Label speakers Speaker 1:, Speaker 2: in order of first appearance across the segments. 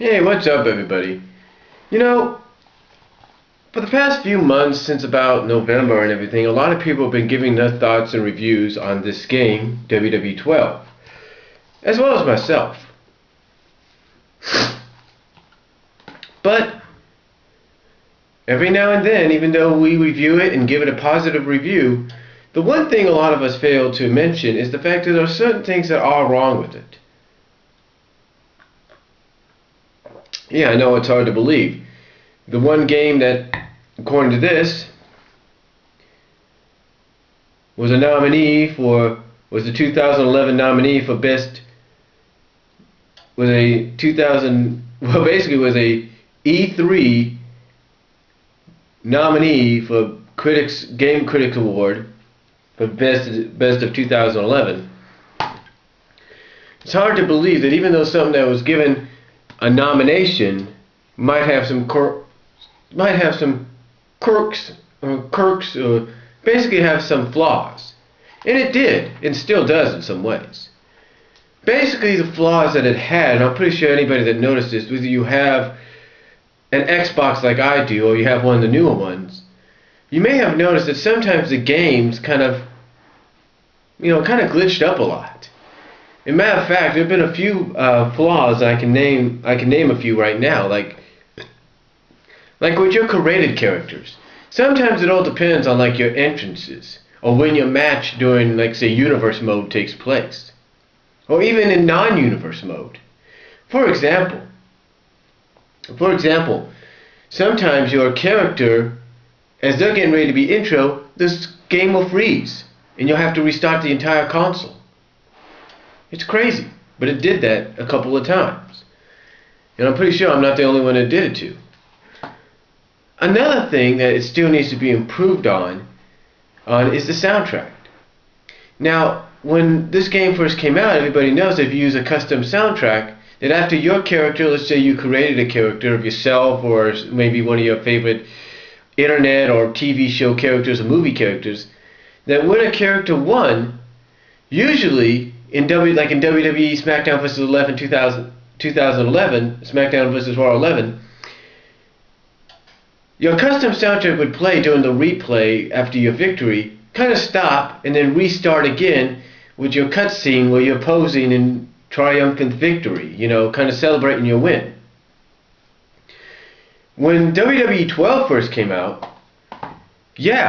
Speaker 1: Hey, what's up, everybody? You know, for the past few months, since about November and everything, a lot of people have been giving their thoughts and reviews on this game, WWE 12, as well as myself. But every now and then, even though we review it and give it a positive review, the one thing a lot of us fail to mention is the fact that there are certain things that are wrong with it. Yeah, I know it's hard to believe. The one game that, according to this, was the 2011 nominee for best, was a E3 nominee for Game Critics Award for best of 2011. It's hard to believe that even though something that was given a nomination might have some quirks, or basically have some flaws. And it did, and still does in some ways. Basically, the flaws that it had, and I'm pretty sure anybody that noticed this, whether you have an Xbox like I do, or you have one of the newer ones, you may have noticed that sometimes the games kind of glitched up a lot. As a matter of fact, there have been a few flaws. I can name a few right now, like with your created characters. Sometimes it all depends on like your entrances, or when your match during, like, say, universe mode takes place, or even in non-universe mode. For example, sometimes your character, as they're getting ready to be intro, this game will freeze, and you'll have to restart the entire console. It's crazy, but it did that a couple of times. And I'm pretty sure I'm not the only one that did it to. Another thing that it still needs to be improved on is the soundtrack. Now, when this game first came out, everybody knows that if you use a custom soundtrack, that after your character, let's say you created a character of yourself or maybe one of your favorite internet or TV show characters or movie characters, that when a character won, usually in WWE SmackDown vs. 2011, SmackDown vs. Raw 11, your custom soundtrack would play during the replay after your victory, kind of stop, and then restart again with your cutscene where you're posing in triumphant victory, kind of celebrating your win. When WWE 12 first came out, your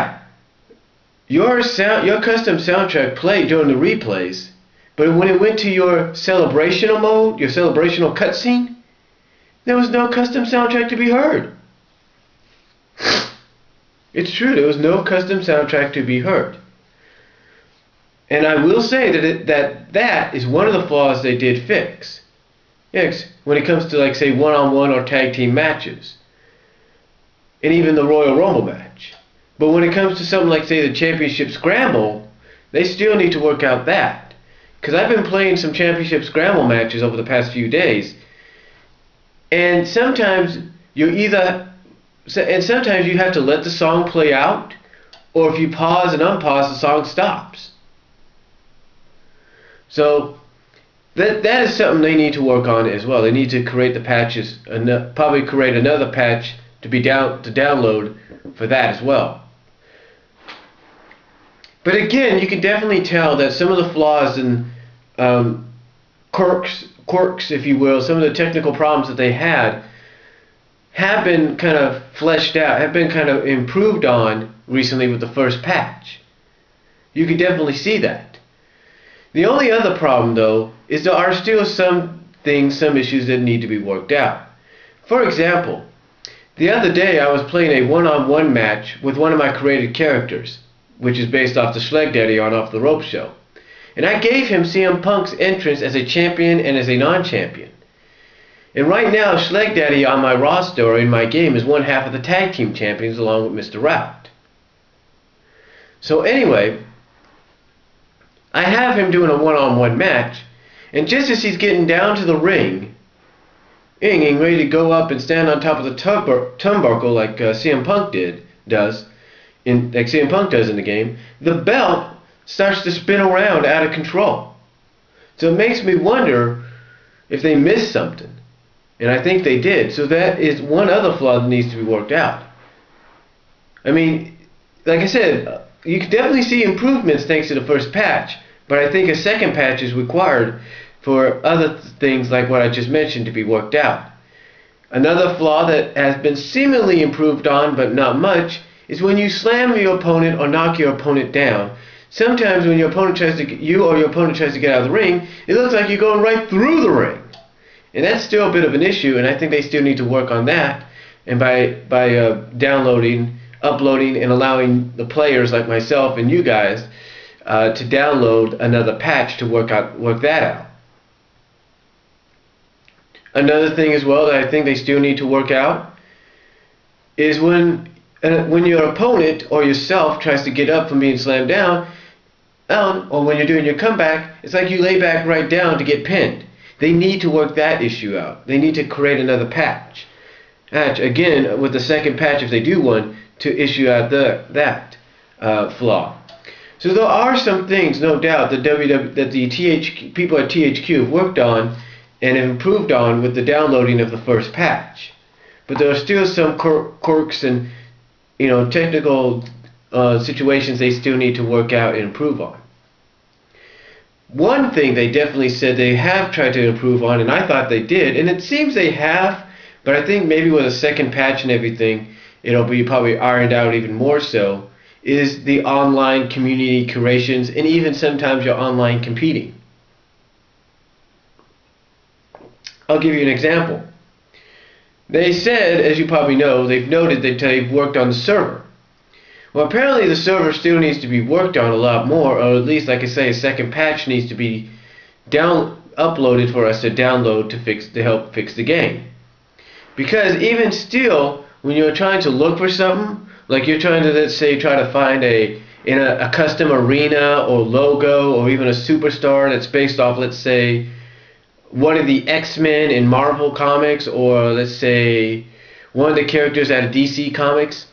Speaker 1: custom soundtrack played during the replays, but when it went to your celebrational mode, your celebrational cutscene, there was no custom soundtrack to be heard. It's true, there was no custom soundtrack to be heard. And I will say that is one of the flaws they did fix. Yes, when it comes to, like, say, one-on-one or tag team matches, and even the Royal Rumble match. But when it comes to something like, say, the Championship Scramble, they still need to work out that. Because I've been playing some Championship Scramble matches over the past few days, and sometimes you have to let the song play out, or if you pause and unpause, the song stops. So that is something they need to work on as well. They need to create the patches, and probably create another patch to download for that as well. But again, you can definitely tell that some of the flaws and quirks, if you will, some of the technical problems that they had have been kind of fleshed out, have been kind of improved on recently with the first patch. You can definitely see that. The only other problem, though, is there are still some issues that need to be worked out. For example, the other day I was playing a one-on-one match with one of my created characters, which is based off the Schleg Daddy on Off the Rope show. And I gave him CM Punk's entrance as a champion and as a non-champion. And right now, Schleg Daddy on my roster or in my game is one half of the tag team champions along with Mr. Rout. So anyway, I have him doing a one-on-one match, and just as he's getting down to the ring, and ready to go up and stand on top of the turnbuckle like CM Punk does in the game, the belt starts to spin around out of control. So it makes me wonder if they missed something. And I think they did. So that is one other flaw that needs to be worked out. I mean, like I said, you can definitely see improvements thanks to the first patch, but I think a second patch is required for other things like what I just mentioned to be worked out. Another flaw that has been seemingly improved on, but not much, is when you slam your opponent or knock your opponent down. Sometimes when your opponent tries to get out of the ring, it looks like you're going right through the ring. And that's still a bit of an issue, and I think they still need to work on that. And by downloading, uploading, and allowing the players like myself and you guys to download another patch to work that out. Another thing as well that I think they still need to work out is when your opponent or yourself tries to get up from being slammed down, or when you're doing your comeback, it's like you lay back right down to get pinned. They need to work that issue out. They need to create another patch. Again, with the second patch, if they do one, to issue out that flaw. So there are some things, no doubt, that the people at THQ have worked on and have improved on with the downloading of the first patch. But there are still some quirks and technical situations they still need to work out and improve on. One thing they definitely said they have tried to improve on, and I thought they did, and it seems they have, but I think maybe with a second patch and everything, it'll be probably ironed out even more so, is the online community curations and even sometimes your online competing. I'll give you an example. They said, as you probably know, they've noted that they've worked on the server. Well, apparently the server still needs to be worked on a lot more, or at least, like I say, a second patch needs to be uploaded for us to download to help fix the game. Because even still, when you're trying to look for something, like you're trying to, let's say, try to find a custom arena or logo or even a superstar that's based off, let's say, one of the X-Men in Marvel Comics, or let's say one of the characters out of DC Comics,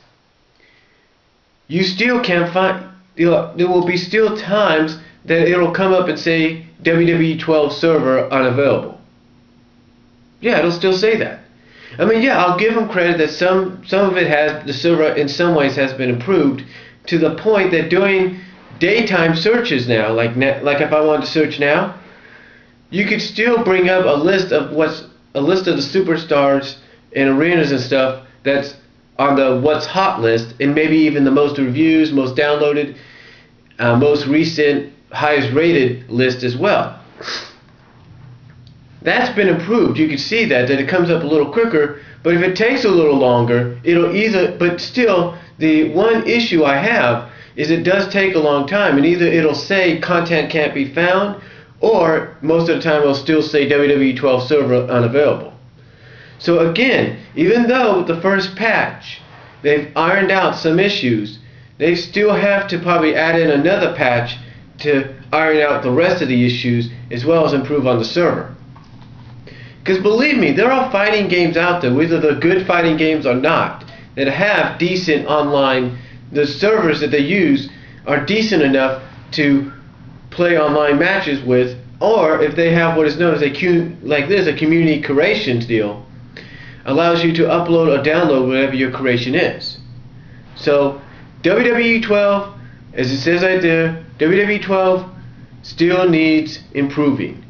Speaker 1: you still can't find. There will be still times that it'll come up and say WWE 12 server unavailable. Yeah, it'll still say that. I mean, yeah, I'll give them credit that some of it has, the server in some ways has been improved to the point that doing daytime searches now, like if I wanted to search now, you could still bring up a list of the superstars and arenas and stuff that's on the what's hot list, and maybe even the most reviews, most downloaded, most recent, highest rated list as well. That's been improved. You can see that it comes up a little quicker, but if it takes a little longer, but still, the one issue I have is it does take a long time, and either it'll say content can't be found, or most of the time it'll still say WWE 12 server unavailable. So again, even though with the first patch they've ironed out some issues, they still have to probably add in another patch to iron out the rest of the issues as well as improve on the server. Because believe me, there are fighting games out there, whether they're good fighting games or not, that have decent online, the servers that they use are decent enough to play online matches with, or if they have what is known as a community curation deal, allows you to upload or download whatever your curation is. So WWE 12, as it says right there, WWE 12 still needs improving.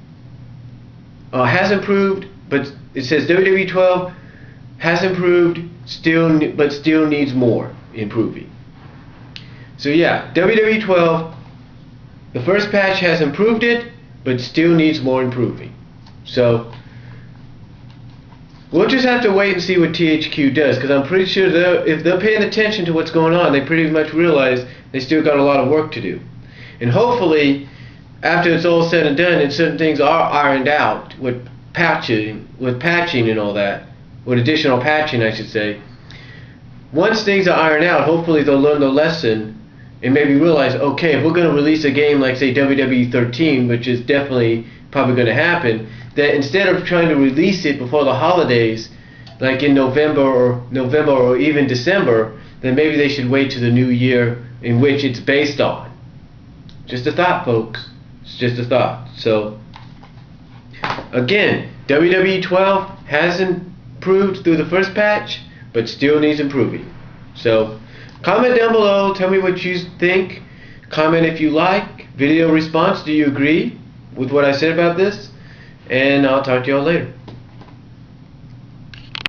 Speaker 1: Has improved, but it says WWE 12 has improved, but still needs more improving. So yeah, WWE 12, the first patch has improved it, but still needs more improving. So we'll just have to wait and see what THQ does, because I'm pretty sure if they're paying attention to what's going on, they pretty much realize they still got a lot of work to do. And hopefully, after it's all said and done, and certain things are ironed out with patching and all that, with additional patching, I should say. Once things are ironed out, hopefully they'll learn the lesson and maybe realize, okay, if we're going to release a game like, say, WWE 13, which is definitely probably going to happen, that instead of trying to release it before the holidays, like in November or even December, then maybe they should wait to the new year in which it's based on. Just a thought, folks. It's just a thought. So, again, WWE 12 has improved through the first patch, but still needs improving. So comment down below, tell me what you think. Comment if you like. Video response, do you agree with what I said about this? And I'll talk to y'all later.